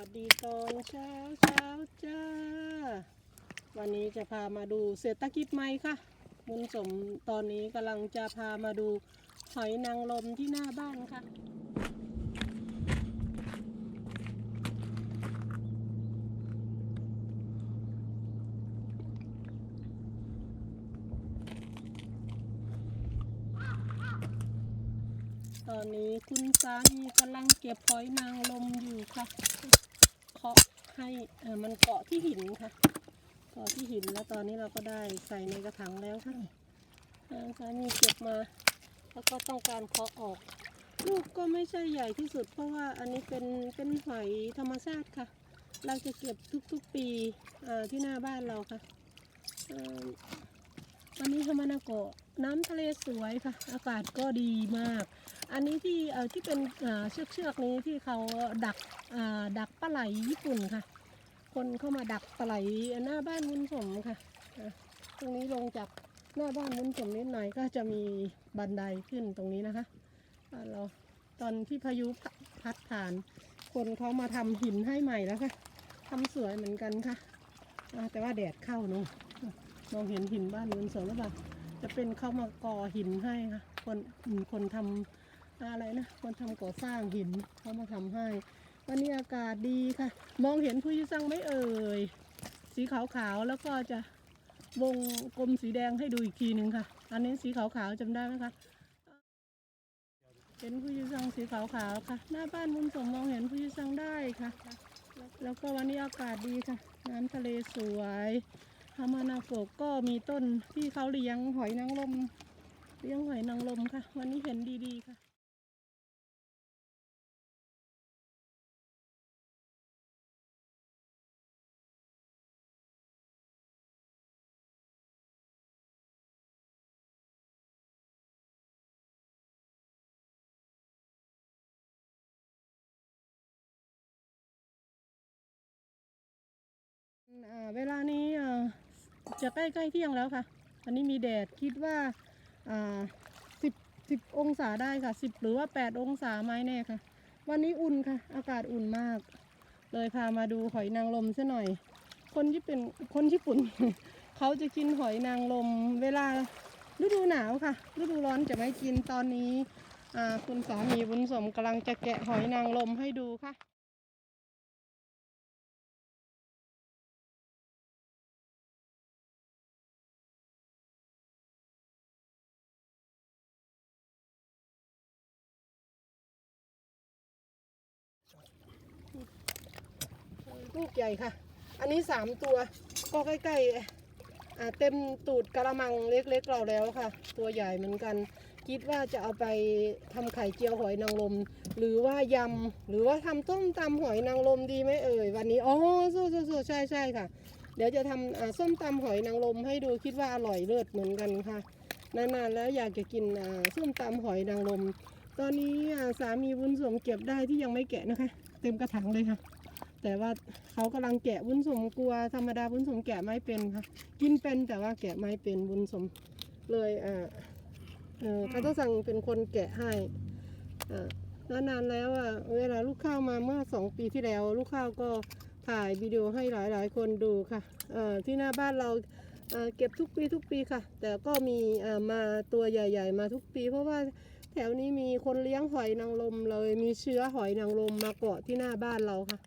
วัสดีตอนเช้าจ้าวันนี้จะพามาดูเศรษฐกิจใหม่ค่ะบุญสมตอนนี้กำลังจะพามาดูหอยนางรมที่หน้าบ้านค่ะตอนนี้คุณสามีกำลังเก็บหอยนางรมอยู่ค่ะเคาะให้มันเกาะที่หินค่ะเกาะที่หินแล้วตอนนี้เราก็ได้ใส่ในกระถางแล้วค่ะสามีเก็บมาแล้วก็ต้องการเคาะออกลูกก็ไม่ใช่ใหญ่ที่สุดเพราะว่าอันนี้เป็นหอยธรรมชาติค่ะเราจะเก็บทุกปีที่หน้าบ้านเราค่ะวันนี้ธรรมนาโกะน้ำทะเลสวยค่ะอากาศก็ดีมากอันนี้ที่เป็นเชือกนี้ที่เขาดักปลาไหลญี่ปุ่นค่ะคนเข้ามาดักปลาไหลหน้าบ้านบุญสมค่ะตรงนี้ลงจากหน้าบ้านบุญสมนิดหน่อยก็จะมีบันไดขึ้นตรงนี้นะคะเราตอนที่พายุพัดผ่านคนเขามาทำหินให้ใหม่แล้วค่ะทำสวยเหมือนกันค่ะแต่ว่าแดดเข้าเนาะมองเห็นหินบ้านบุญสมหรือเปล่าจะเป็นเข้ามาก่อหินให้ค่ะคนทำอะไรนะคนทำก่อสร้างหินเขามาทำให้วันนี้อากาศดีค่ะมองเห็นผู้ยิซังไหมเอ่ยสีขาวๆแล้วก็จะวงกลมสีแดงให้ดูอีกทีหนึ่งค่ะอันนี้สีขาวๆจำได้ไหมคะเห็นผู้ยิซังสีขาวๆค่ะหน้าบ้านบุญสมมองเห็นผู้ยิซังได้ค่ะแล้วก็วันนี้อากาศดีค่ะน้ำทะเลสวยฮามานาโกะก็มีต้นที่เขาเลี้ยงหอยนางรมค่ะวันนี้เห็นดีๆค่ะเวลานี้จะใกล้เที่ยงแล้วค่ะอันนี้มีแดดคิดว่า10องศาได้ค่ะ10หรือว่า8องศาไม่แน่ค่ะวันนี้อุ่นค่ะอากาศอุ่นมากเลยพามาดูหอยนางรมซะหน่อยคนญี่ปุ่น เขาจะกินหอยนางรมเวลาฤดูหนาวค่ะฤดูร้อนจะไม่กินตอนนี้คุณสามีบุญสมกำลังจะแกะหอยนางรมให้ดูค่ะลูกใหญ่ค่ะอันนี้3ตัวก็ใกล้ๆเต็มตูดกระมังเล็กๆเราแล้วค่ะตัวใหญ่เหมือนกันคิดว่าจะเอาไปทำไข่เจียวหอยนางรมหรือว่ายำหรือว่าทำต้มตำหอยนางรมดีไหมเอ่ยวันนี้สู้ใช่ค่ะเดี๋ยวจะทำส้มตำหอยนางรมให้ดูคิดว่าอร่อยเลิศเหมือนกันค่ะนานๆแล้วอยากจะกินส้มตำหอยนางรมตอนนี้สามีบุญสมเก็บได้ที่ยังไม่แกะนะคะเต็มกระถางเลยค่ะแต่ว่าเขากำลังแกะบุญสมกลัวธรรมดาบุญสมแกะไม่เป็นค่ะกินเป็นแต่ว่าแกะไม่เป็นบุญสมเลยเขาต้องสั่งเป็นคนแกะให้นานแล้วเวลาลูกข้าวมาเมื่อ2 ปีที่แล้วลูกข้าวก็ถ่ายวิดีโอให้หลายคนดูค่ะที่หน้าบ้านเราเก็บทุกปีค่ะแต่ก็มีมาตัวใหญ่ๆมาทุกปีเพราะว่าแถวนี้มีคนเลี้ยงหอยนางรมเลยมีเชื้อหอยนางรมมาเกาะที่หน้าบ้านเราค่ะ